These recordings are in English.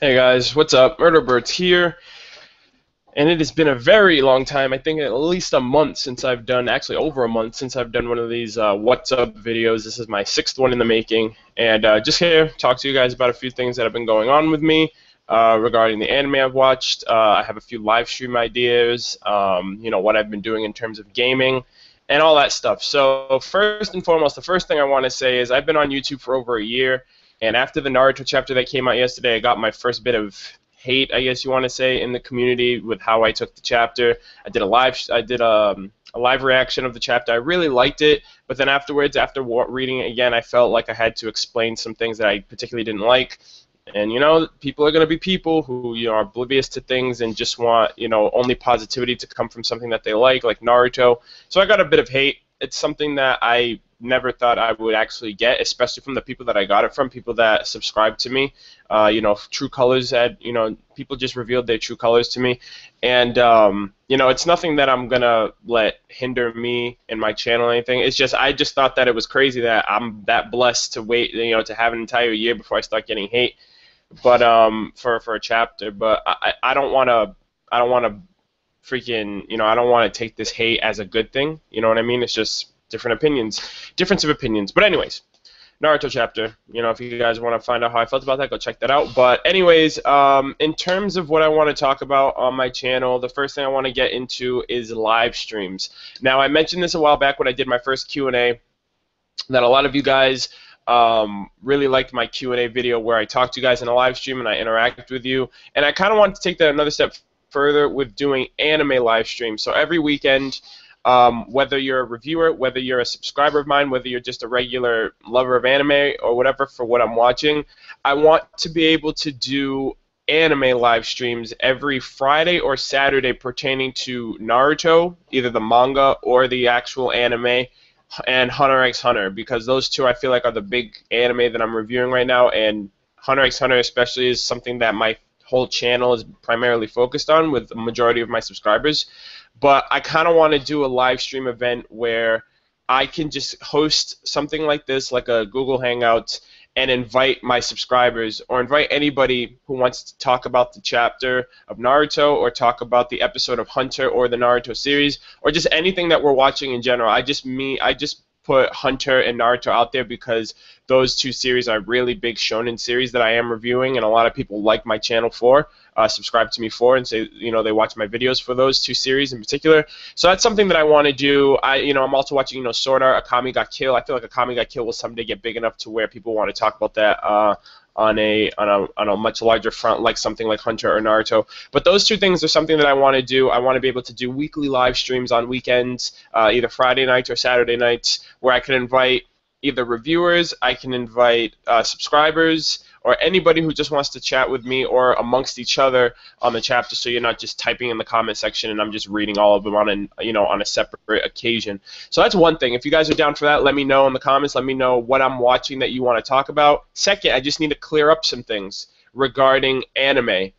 Hey guys, what's up? MurderofBirds here, and it has been a very long time. I think at least a month since I've done, actually over a month since I've done one of these What's Up videos. This is my sixth one in the making, and just here talk to you guys about a few things that have been going on with me regarding the anime I've watched. I have a few live stream ideas, what I've been doing in terms of gaming, and all that stuff. So first and foremost, the first thing I want to say is I've been on YouTube for over a year. And after the Naruto chapter that came out yesterday, I got my first bit of hate, I guess you want to say, in the community with how I took the chapter. I did a live reaction of the chapter. I really liked it, but then afterwards, after reading it again, I felt like I had to explain some things that I particularly didn't like. And people are going to be people who are oblivious to things and just want only positivity to come from something that they like Naruto. So I got a bit of hate. It's something that I never thought I would actually get, especially from the people that I got it from, people that subscribe to me. True Colors had, people just revealed their true colors to me. And, it's nothing that I'm going to let hinder me and my channel or anything. It's just, I just thought that it was crazy that I'm that blessed to wait, to have an entire year before I start getting hate. But, for a chapter. But I don't want to, freaking, I don't want to take this hate as a good thing. You know what I mean? It's just difference of opinions. But anyways, Naruto chapter. If you guys want to find out how I felt about that, go check that out. But anyways, in terms of what I want to talk about on my channel, the first thing I want to get into is live streams. Now, I mentioned this a while back when I did my first Q&A, that a lot of you guys really liked my Q&A video where I talked to you guys in a live stream and I interact with you. And I kind of want to take that another step further with doing anime live streams. So every weekend, whether you're a reviewer, whether you're a subscriber of mine, whether you're just a regular lover of anime or whatever for what I'm watching, I want to be able to do anime live streams every Friday or Saturday pertaining to Naruto, either the manga or the actual anime, and Hunter x Hunter, because those two I feel like are the big anime that I'm reviewing right now, and Hunter x Hunter especially is something that my whole channel is primarily focused on with the majority of my subscribers. But I kind of want to do a live stream event where I can just host something like this, like a Google Hangout, and invite my subscribers or invite anybody who wants to talk about the chapter of Naruto or talk about the episode of Hunter or the Naruto series or just anything that we're watching in general. I just put Hunter and Naruto out there because those two series are really big shonen series that I am reviewing, and a lot of people like my channel for, subscribe to me for, and say they watch my videos for those two series in particular. So that's something that I want to do. I'm also watching Sword Art, Akame ga Kill. I feel like Akame ga Kill will someday get big enough to where people want to talk about that on a much larger front, like something like Hunter or Naruto. But those two things are something that I want to do. I want to be able to do weekly live streams on weekends, either Friday nights or Saturday nights, where I can invite either reviewers, I can invite subscribers, or anybody who just wants to chat with me or amongst each other on the chapter, so you're not just typing in the comment section and I'm just reading all of them on a separate occasion. So that's one thing. If you guys are down for that, let me know in the comments. Let me know what I'm watching that you want to talk about. Second, I just need to clear up some things regarding anime.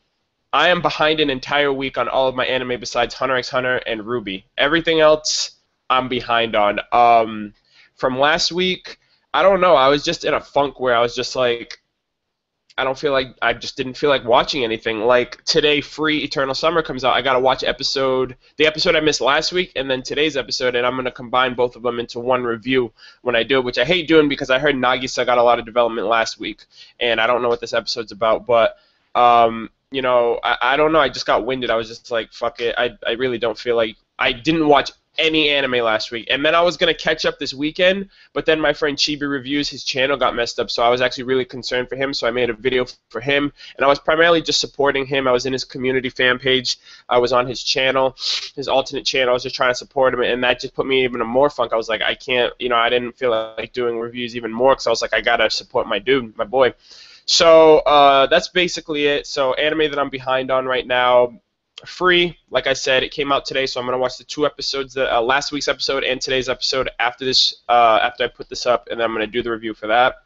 I am behind an entire week on all of my anime besides Hunter x Hunter and Ruby. Everything else I'm behind on. From last week, I don't know, I was just in a funk where I was just like, I just didn't feel like watching anything. Like today, Free Eternal Summer comes out. I gotta watch the episode I missed last week, and then today's episode, and I'm gonna combine both of them into one review when I do it, which I hate doing because I heard Nagisa got a lot of development last week, and I don't know what this episode's about, but I don't know. I just got winded. I was just like, fuck it. I really don't feel like I didn't watch any anime last week, and then I was gonna catch up this weekend, but then my friend Chibi Reviews, his channel got messed up, so I was actually really concerned for him, so I made a video for him, and I was primarily just supporting him. I was in his community fan page, I was on his channel, his alternate channel. I was just trying to support him, and that just put me even more funk. I was like, I can't, I didn't feel like doing reviews even more, because I was like, I gotta support my dude, my boy. So that's basically it. So anime that I'm behind on right now, Free, like I said, it came out today, so I'm gonna watch the two episodes, last week's episode and today's episode after I put this up, and then I'm gonna do the review for that.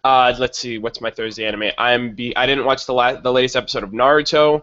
Let's see, what's my Thursday anime? I didn't watch the latest episode of Naruto.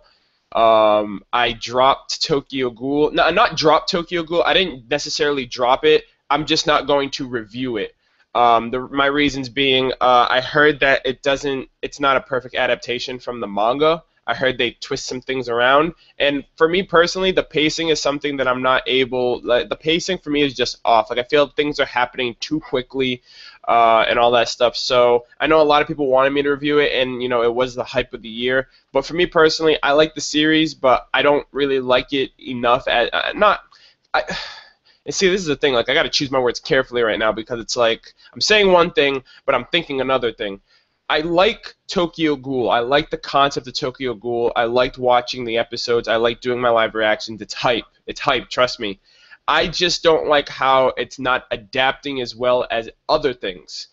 I dropped Tokyo Ghoul. No, not dropped Tokyo Ghoul. I didn't necessarily drop it. I'm just not going to review it. My reasons being, I heard that it's not a perfect adaptation from the manga. I heard they twist some things around, and for me personally, the pacing is something that I'm not able. Like, the pacing for me is just off. Like, I feel things are happening too quickly, and all that stuff. So I know a lot of people wanted me to review it, and it was the hype of the year. But for me personally, I like the series, but I don't really like it enough. And see, this is the thing. Like, I got to choose my words carefully right now because it's like I'm saying one thing, but I'm thinking another thing. I like Tokyo Ghoul. I like the concept of Tokyo Ghoul. I liked watching the episodes. I like doing my live reactions. It's hype. It's hype, trust me. I just don't like how it's not adapting as well as other things.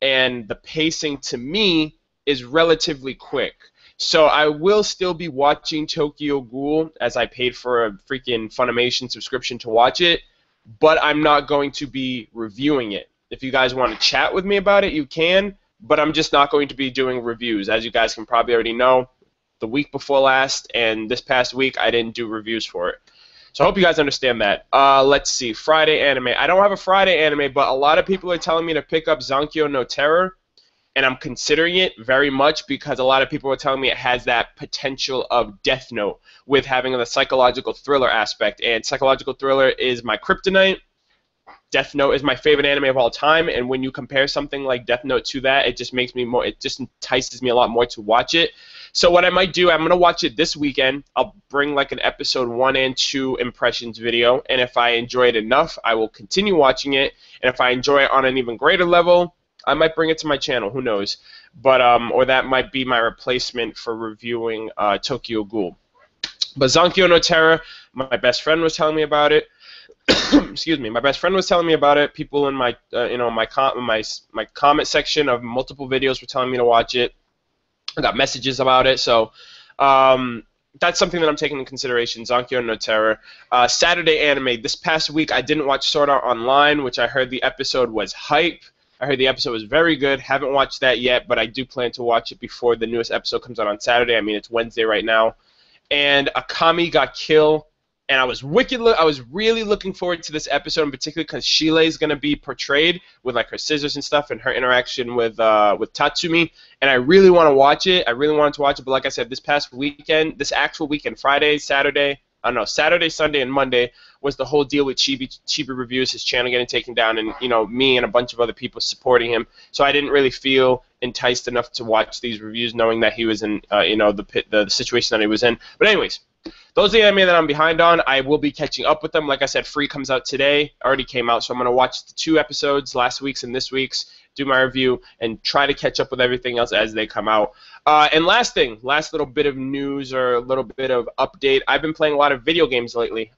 And the pacing, to me, is relatively quick. So I will still be watching Tokyo Ghoul, as I paid for a freaking Funimation subscription to watch it, but I'm not going to be reviewing it. If you guys want to chat with me about it, you can. But I'm just not going to be doing reviews. As you guys can probably already know, the week before last and this past week, I didn't do reviews for it. So I hope you guys understand that. Let's see. Friday anime. I don't have a Friday anime, but a lot of people are telling me to pick up Zankyo no Terror, and I'm considering it very much because a lot of people are telling me it has that potential of Death Note with having the psychological thriller aspect, and psychological thriller is my kryptonite. Death Note is my favorite anime of all time, and when you compare something like Death Note to that, it just makes me more. It just entices me a lot more to watch it. So what I might do, I'm gonna watch it this weekend. I'll bring like an episode 1 and 2 impressions video, and if I enjoy it enough, I will continue watching it. And if I enjoy it on an even greater level, I might bring it to my channel. Who knows? But or that might be my replacement for reviewing Tokyo Ghoul. But Zankyo no Terror, my best friend was telling me about it. Excuse me. My best friend was telling me about it. People in my my comment section of multiple videos were telling me to watch it. I got messages about it. So that's something that I'm taking into consideration. Zankyo no Terror. Saturday anime. This past week I didn't watch Sword Art Online, which I heard the episode was hype. I heard the episode was very good. Haven't watched that yet, but I do plan to watch it before the newest episode comes out on Saturday. I mean, it's Wednesday right now. And Akami got killed. And I was really looking forward to this episode in particular because Shile is going to be portrayed with like her scissors and stuff and her interaction with Tatsumi. And I really want to watch it. I really wanted to watch it, but like I said, this past weekend, this actual weekend, Friday, Saturday, Saturday, Sunday, and Monday was the whole deal with Chibi Reviews, his channel getting taken down, and me and a bunch of other people supporting him. So I didn't really feel enticed enough to watch these reviews, knowing that he was in the situation that he was in. But anyways. Those are the anime that I'm behind on. I will be catching up with them. Like I said, Free comes out today. Already came out, so I'm going to watch the 2 episodes, last week's and this week's, do my review, and try to catch up with everything else as they come out. And last little bit of news or a little bit of update. I've been playing a lot of video games lately.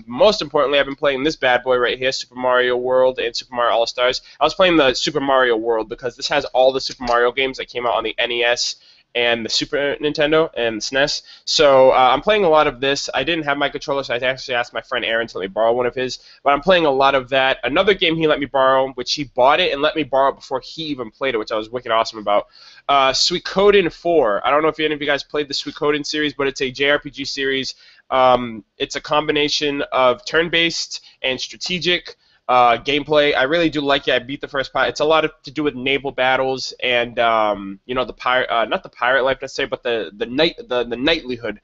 Most importantly, I've been playing this bad boy right here, Super Mario World and Super Mario All-Stars. I was playing the Super Mario World because this has all the Super Mario games that came out on the NES and the Super Nintendo and SNES. So I'm playing a lot of this. I didn't have my controller, so I actually asked my friend Aaron to let me borrow one of his. But I'm playing a lot of that. Another game he let me borrow, which he bought it and let me borrow it before he even played it, which I was wicked awesome about. Suikoden 4. I don't know if any of you guys played the Suikoden series, but it's a JRPG series. It's a combination of turn-based and strategic. Gameplay, I really do like it. I beat the first part. It's a lot to do with naval battles and the pirate, not the pirate life necessarily, but the knightlyhood,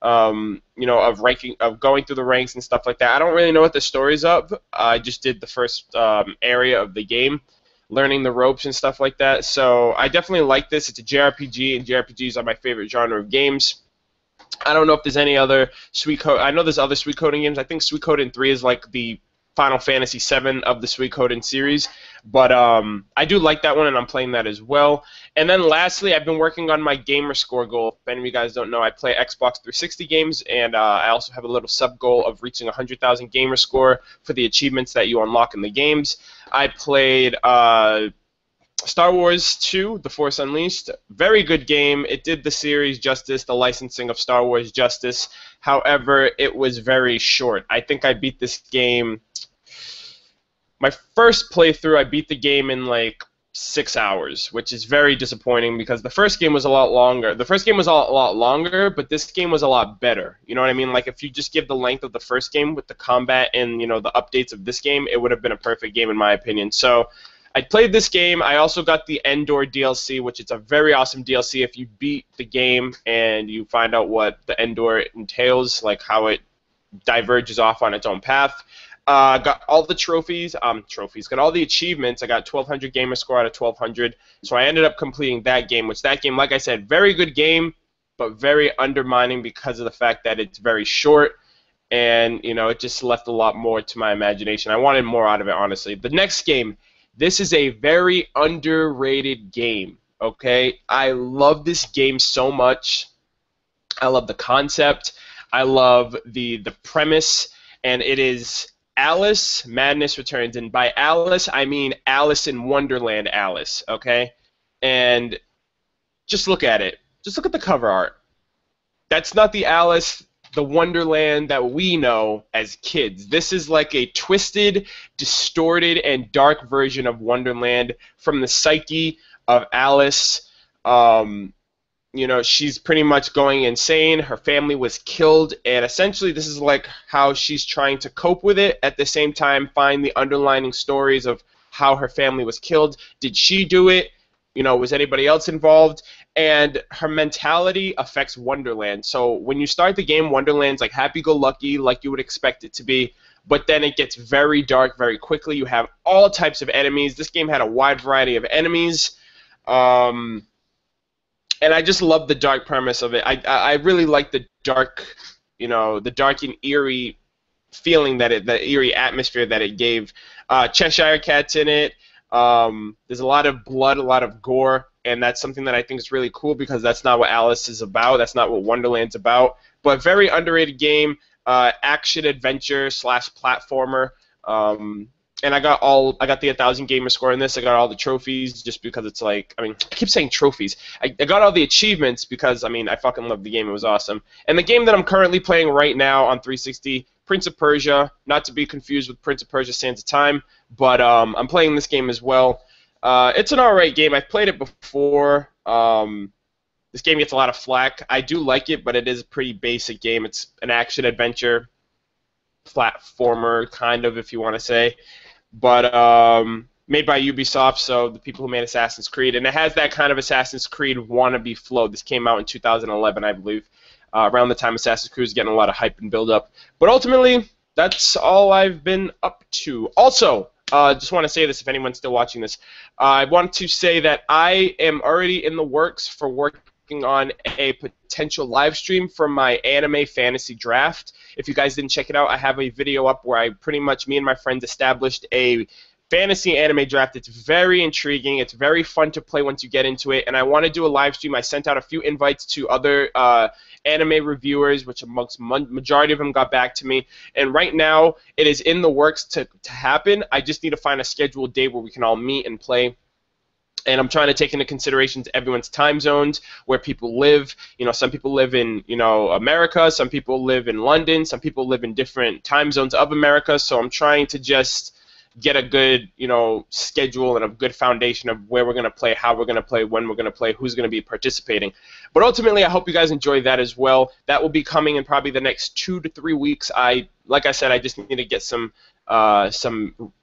of ranking, of going through the ranks and stuff like that. I don't really know what the story's of. I just did the first area of the game, learning the ropes and stuff like that. So I definitely like this. It's a JRPG, and JRPGs are my favorite genre of games. I don't know if there's any other Suikoden. I know there's other Suikoden games. I think Suikoden 3 is like the Final Fantasy VII of the Suikoden series, but I do like that one, and I'm playing that as well. And then lastly, I've been working on my gamer score goal. If any of you guys don't know, I play Xbox 360 games, and I also have a little sub goal of reaching 100,000 gamer score for the achievements that you unlock in the games. I played Star Wars 2, The Force Unleashed. Very good game. It did the series justice, the licensing of Star Wars justice. However, it was very short. I think I beat this game. My first playthrough, I beat the game in like 6 hours, which is very disappointing because the first game was a lot longer. The first game was a lot longer, but this game was a lot better. You know what I mean? Like, if you just give the length of the first game with the combat and, the updates of this game, it would have been a perfect game in my opinion. So I played this game. I also got the Endor DLC, which is a very awesome DLC if you beat the game and you find out what the Endor entails, like how it diverges off on its own path. Got all the trophies, got all the achievements. I got 1200 gamer score out of 1200. So I ended up completing that game, which that game, like I said, very good game, but very undermining because of the fact that it's very short. And, you know, it just left a lot more to my imagination. I wanted more out of it, honestly. The next game, this is a very underrated game, okay? I love this game so much. I love the concept. I love the premise, and it is Alice Madness Returns. And by Alice, I mean Alice in Wonderland Alice, okay? And just look at it. Just look at the cover art. That's not the Alice, the Wonderland that we know as kids. This is like a twisted, distorted, and dark version of Wonderland from the psyche of Alice. You know, she's pretty much going insane. Her family was killed, and essentially this is like how she's trying to cope with it, at the same time find the underlining stories of how her family was killed. Did she do it? You know, was anybody else involved? And her mentality affects Wonderland. So when you start the game, Wonderland's like happy-go-lucky, like you would expect it to be, but then it gets very dark very quickly. You have all types of enemies. This game had a wide variety of enemies. And I just love the dark premise of it. I really like the dark, you know, the dark and eerie feeling that it, the eerie atmosphere that it gave. Cheshire Cat's in it. There's a lot of blood, a lot of gore, and that's something that I think is really cool because that's not what Alice is about. That's not what Wonderland's about. But very underrated game, action adventure / platformer. And I got the 1,000 gamer score in this. I got all the trophies just because it's like, I mean, I keep saying trophies. I got all the achievements because, I mean, I fucking love the game. It was awesome. And the game that I'm currently playing right now on 360, Prince of Persia, not to be confused with Prince of Persia Sands of Time, but I'm playing this game as well. It's an alright game. I've played it before. This game gets a lot of flack. I do like it, but it is a pretty basic game. It's an action-adventure platformer, kind of, if you want to say. But made by Ubisoft, so the people who made Assassin's Creed, and it has that kind of Assassin's Creed wannabe flow. This came out in 2011, I believe, around the time Assassin's Creed was getting a lot of hype and build-up. But ultimately, that's all I've been up to. Also, just want to say this if anyone's still watching this. I want to say that I am already in the works for working on a potential live stream for my anime fantasy draft. If you guys didn't check it out, I have a video up where I pretty much, me and my friends, established a fantasy anime draft. It's very intriguing. It's very fun to play once you get into it, and I want to do a live stream. I sent out a few invites to other anime reviewers, which amongst majority of them got back to me, and right now it is in the works to happen. I just need to find a scheduled day where we can all meet and play. And I'm trying to take into consideration everyone's time zones, where people live. You know, some people live in, you know, America, some people live in London, some people live in different time zones of America. So I'm trying to just get a good, you know, schedule and a good foundation of where we're going to play, how we're going to play, when we're going to play, who's going to be participating. But ultimately, I hope you guys enjoy that as well. That will be coming in probably the next 2 to 3 weeks. Like I said, I just need to get some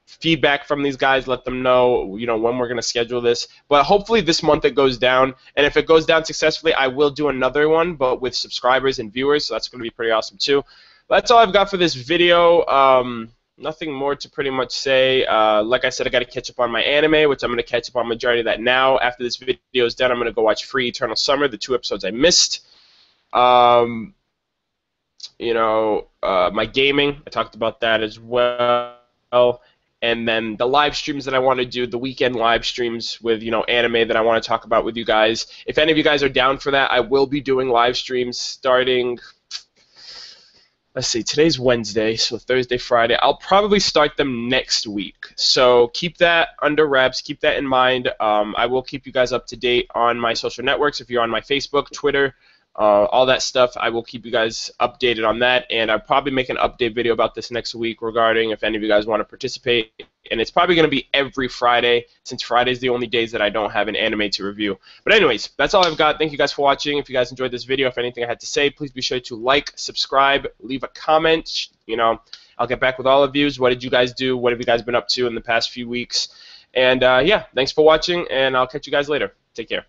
feedback from these guys, let them know, you know, when we're going to schedule this. But hopefully this month it goes down, and if it goes down successfully, I will do another one, but with subscribers and viewers, so that's going to be pretty awesome too. But that's all I've got for this video. Nothing more to pretty much say. Like I said, I got to catch up on my anime, which I'm going to catch up on majority of that now. After this video is done, I'm going to go watch Free Eternal Summer, the 2 episodes I missed. You know, my gaming, I talked about that as well. And then the live streams that I want to do, the weekend live streams with, you know, anime that I want to talk about with you guys. If any of you guys are down for that, I will be doing live streams starting, let's see, today's Wednesday, so Thursday, Friday. I'll probably start them next week. So keep that under wraps, keep that in mind. I will keep you guys up to date on my social networks. If you're on my Facebook, Twitter, all that stuff, I will keep you guys updated on that, and I'll probably make an update video about this next week regarding if any of you guys want to participate, and it's probably going to be every Friday, since Friday is the only days that I don't have an anime to review. But anyways, that's all I've got. Thank you guys for watching. If you guys enjoyed this video, if anything I had to say, please be sure to like, subscribe, leave a comment. You know, I'll get back with all of you. What did you guys do? What have you guys been up to in the past few weeks? And yeah, thanks for watching, and I'll catch you guys later. Take care.